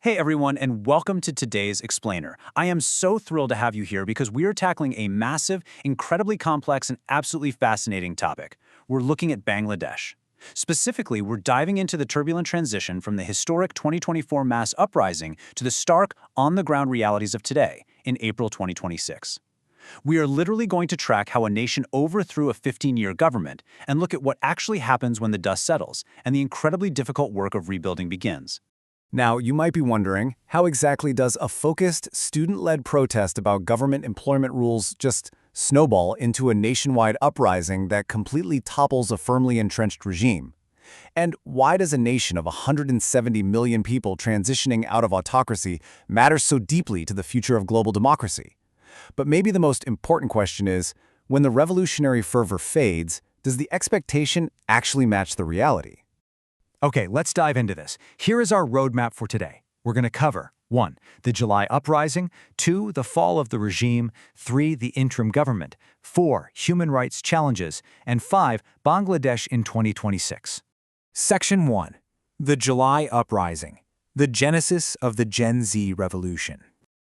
Hey everyone, and welcome to today's Explainer. I am so thrilled to have you here because we are tackling a massive, incredibly complex, and absolutely fascinating topic. We're looking at Bangladesh. Specifically, we're diving into the turbulent transition from the historic 2024 mass uprising to the stark, on-the-ground realities of today, in April 2026. We are literally going to track how a nation overthrew a 15-year government and look at what actually happens when the dust settles and the incredibly difficult work of rebuilding begins. Now, you might be wondering, how exactly does a focused, student-led protest about government employment rules just snowball into a nationwide uprising that completely topples a firmly entrenched regime? And why does a nation of 170 million people transitioning out of autocracy matter so deeply to the future of global democracy? But maybe the most important question is, when the revolutionary fervor fades, does the expectation actually match the reality? Okay, let's dive into this. Here is our roadmap for today. We're going to cover 1. The July uprising, 2. The fall of the regime, 3. The interim government, 4. Human rights challenges, and 5. Bangladesh in 2026. Section 1. The July uprising, the genesis of the Gen Z revolution.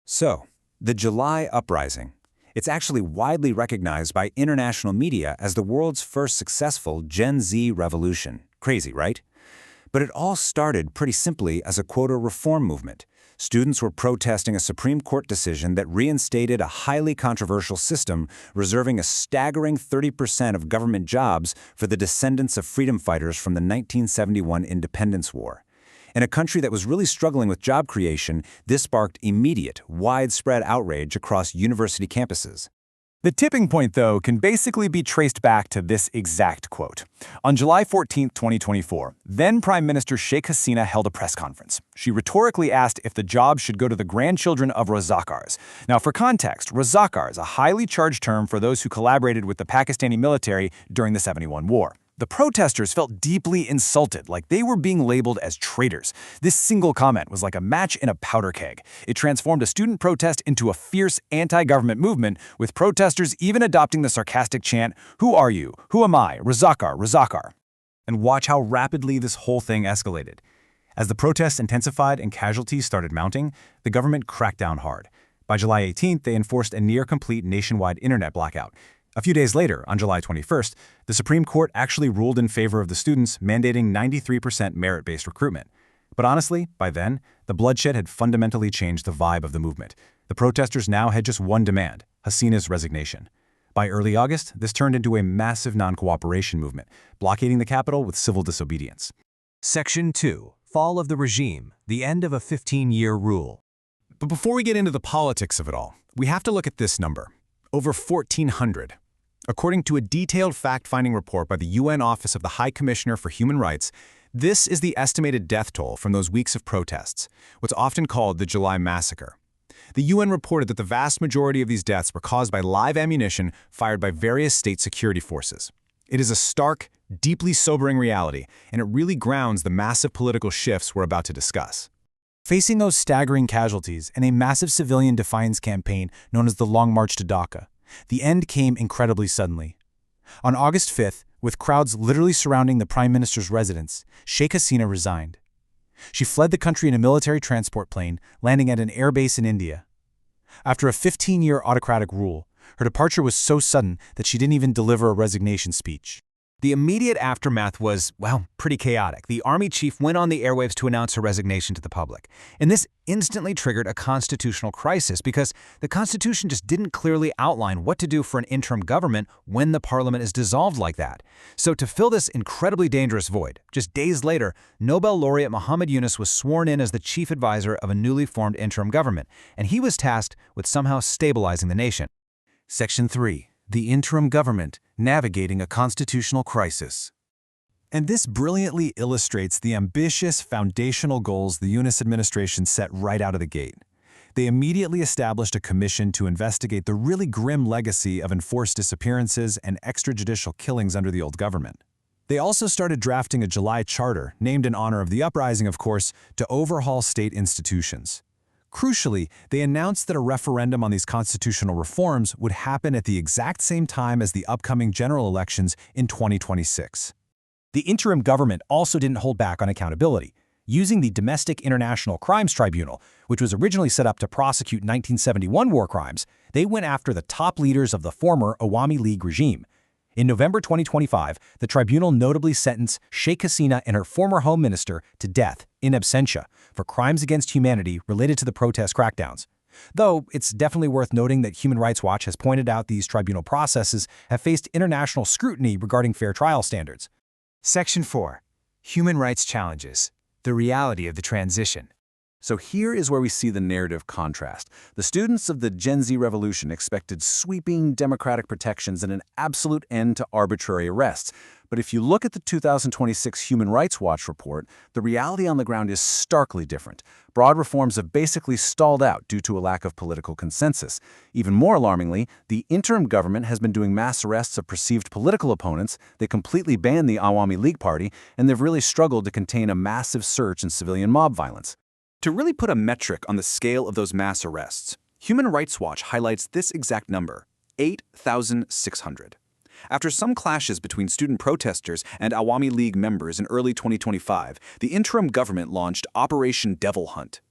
So, the July uprising. It's actually widely recognized by international media as the world's first successful Gen Z revolution. Crazy, right? But it all started pretty simply as a quota reform movement. Students were protesting a Supreme Court decision that reinstated a highly controversial system, reserving a staggering 30% of government jobs for the descendants of freedom fighters from the 1971 Independence War. In a country that was really struggling with job creation, this sparked immediate, widespread outrage across university campuses. The tipping point, though, can basically be traced back to this exact quote. On July 14, 2024, then Prime Minister Sheikh Hasina held a press conference. She rhetorically asked if the job should go to the grandchildren of Razakars. Now, for context, Razakars, a highly charged term for those who collaborated with the Pakistani military during the '71 war. The protesters felt deeply insulted, like they were being labeled as traitors. This single comment was like a match in a powder keg. It transformed a student protest into a fierce anti-government movement, with protesters even adopting the sarcastic chant, "Who are you? Who am I? Razakar, Razakar." And watch how rapidly this whole thing escalated. As the protests intensified and casualties started mounting, the government cracked down hard. By July 18th, they enforced a near-complete nationwide internet blackout. A few days later, on July 21st, the Supreme Court actually ruled in favor of the students, mandating 93% merit-based recruitment. But honestly, by then, the bloodshed had fundamentally changed the vibe of the movement. The protesters now had just one demand: Hasina's resignation. By early August, this turned into a massive non-cooperation movement, blockading the capital with civil disobedience. Section 2. Fall of the regime, the end of a 15-year rule. But before we get into the politics of it all, we have to look at this number: over 1,400. According to a detailed fact-finding report by the UN Office of the High Commissioner for Human Rights, this is the estimated death toll from those weeks of protests, what's often called the July Massacre. The UN reported that the vast majority of these deaths were caused by live ammunition fired by various state security forces. It is a stark, deeply sobering reality, and it really grounds the massive political shifts we're about to discuss. Facing those staggering casualties and a massive civilian defiance campaign known as the Long March to Dhaka, the end came incredibly suddenly. On August 5th, with crowds literally surrounding the Prime Minister's residence, Sheikh Hasina resigned. She fled the country in a military transport plane, landing at an airbase in India. After a 15-year autocratic rule, her departure was so sudden that she didn't even deliver a resignation speech. The immediate aftermath was, well, pretty chaotic. The army chief went on the airwaves to announce her resignation to the public. And this instantly triggered a constitutional crisis because the Constitution just didn't clearly outline what to do for an interim government when the parliament is dissolved like that. So to fill this incredibly dangerous void, just days later, Nobel laureate Muhammad Yunus was sworn in as the chief advisor of a newly formed interim government, and he was tasked with somehow stabilizing the nation. Section 3. The interim government, navigating a constitutional crisis. And this brilliantly illustrates the ambitious foundational goals the Yunus administration set right out of the gate. They immediately established a commission to investigate the really grim legacy of enforced disappearances and extrajudicial killings under the old government. They also started drafting a July charter, named in honor of the uprising, of course, to overhaul state institutions. Crucially, they announced that a referendum on these constitutional reforms would happen at the exact same time as the upcoming general elections in 2026. The interim government also didn't hold back on accountability. Using the Domestic International Crimes Tribunal, which was originally set up to prosecute 1971 war crimes, they went after the top leaders of the former Awami League regime. In November 2025, the tribunal notably sentenced Sheikh Hasina and her former home minister to death in absentia for crimes against humanity related to the protest crackdowns. Though it's definitely worth noting that Human Rights Watch has pointed out these tribunal processes have faced international scrutiny regarding fair trial standards. Section 4. Human Rights Challenges. The reality of the transition. So here is where we see the narrative contrast. The students of the Gen Z revolution expected sweeping democratic protections and an absolute end to arbitrary arrests. But if you look at the 2026 Human Rights Watch report, the reality on the ground is starkly different. Broad reforms have basically stalled out due to a lack of political consensus. Even more alarmingly, the interim government has been doing mass arrests of perceived political opponents, they completely banned the Awami League Party, and they've really struggled to contain a massive surge in civilian mob violence. To really put a metric on the scale of those mass arrests, Human Rights Watch highlights this exact number, 8,600. After some clashes between student protesters and Awami League members in early 2025, the interim government launched Operation Devil Hunt.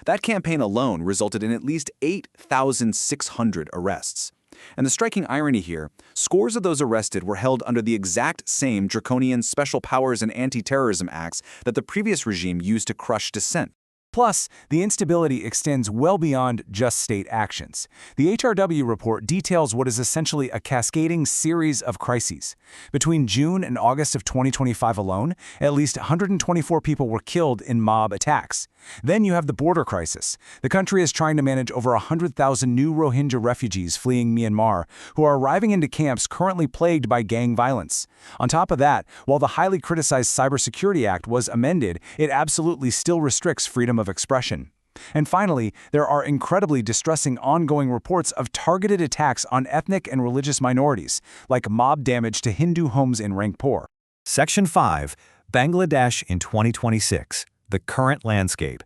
That campaign alone resulted in at least 8,600 arrests. And the striking irony here, scores of those arrested were held under the exact same draconian special powers and anti-terrorism acts that the previous regime used to crush dissent. Plus, the instability extends well beyond just state actions. The HRW report details what is essentially a cascading series of crises. Between June and August of 2025 alone, at least 124 people were killed in mob attacks. Then you have the border crisis. The country is trying to manage over 100,000 new Rohingya refugees fleeing Myanmar, who are arriving into camps currently plagued by gang violence. On top of that, while the highly criticized Cybersecurity Act was amended, it absolutely still restricts freedom of expression. And finally, there are incredibly distressing ongoing reports of targeted attacks on ethnic and religious minorities, like mob damage to Hindu homes in Rangpur. Section 5. Bangladesh in 2026. The current landscape.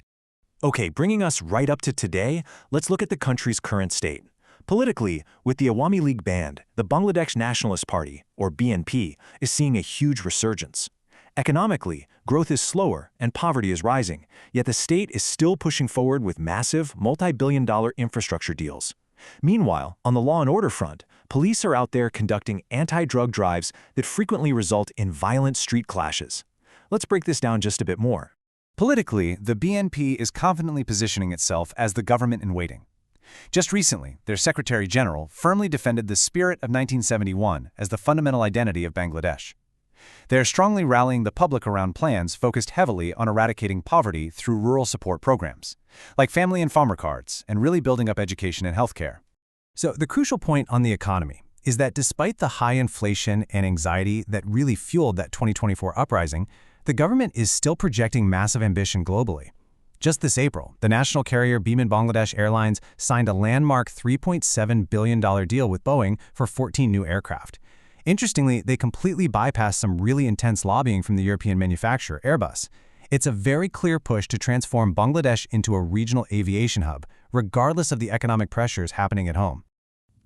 Okay, bringing us right up to today, let's look at the country's current state. Politically, with the Awami League banned, the Bangladesh Nationalist Party, or BNP, is seeing a huge resurgence. Economically, growth is slower and poverty is rising, yet the state is still pushing forward with massive, multi-billion-dollar infrastructure deals. Meanwhile, on the law and order front, police are out there conducting anti-drug drives that frequently result in violent street clashes. Let's break this down just a bit more. Politically, the BNP is confidently positioning itself as the government in waiting. Just recently, their Secretary General firmly defended the spirit of 1971 as the fundamental identity of Bangladesh. They're strongly rallying the public around plans focused heavily on eradicating poverty through rural support programs, like family and farmer cards, and really building up education and healthcare. So the crucial point on the economy is that despite the high inflation and anxiety that really fueled that 2024 uprising, the government is still projecting massive ambition globally. Just this April, the national carrier Biman Bangladesh Airlines signed a landmark $3.7 billion deal with Boeing for 14 new aircraft. Interestingly, they completely bypassed some really intense lobbying from the European manufacturer Airbus. It's a very clear push to transform Bangladesh into a regional aviation hub, regardless of the economic pressures happening at home.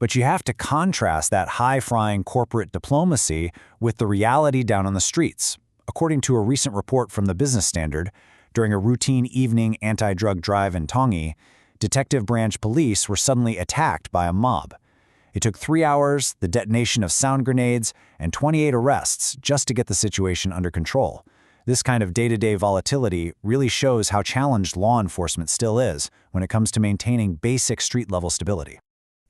But you have to contrast that high-flying corporate diplomacy with the reality down on the streets. According to a recent report from the Business Standard, during a routine evening anti-drug drive in Tongi, Detective Branch police were suddenly attacked by a mob. It took 3 hours, the detonation of sound grenades, and 28 arrests just to get the situation under control. This kind of day-to-day volatility really shows how challenged law enforcement still is when it comes to maintaining basic street-level stability.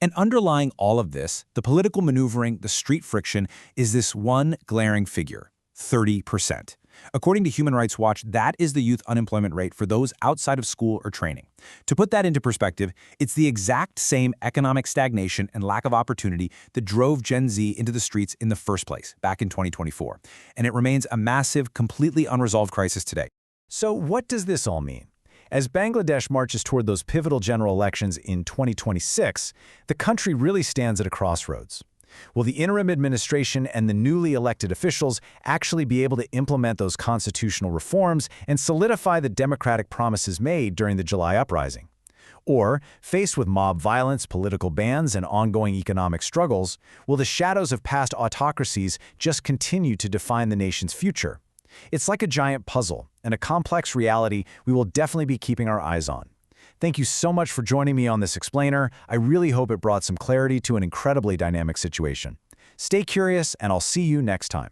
And underlying all of this, the political maneuvering, the street friction, is this one glaring figure: 30%. According to Human Rights Watch, that is the youth unemployment rate for those outside of school or training. To put that into perspective, it's the exact same economic stagnation and lack of opportunity that drove Gen Z into the streets in the first place, back in 2024. And it remains a massive, completely unresolved crisis today. So what does this all mean? As Bangladesh marches toward those pivotal general elections in 2026, the country really stands at a crossroads. Will the interim administration and the newly elected officials actually be able to implement those constitutional reforms and solidify the democratic promises made during the July uprising? Or, faced with mob violence, political bans, and ongoing economic struggles, will the shadows of past autocracies just continue to define the nation's future? It's like a giant puzzle and a complex reality we will definitely be keeping our eyes on. Thank you so much for joining me on this explainer. I really hope it brought some clarity to an incredibly dynamic situation. Stay curious, and I'll see you next time.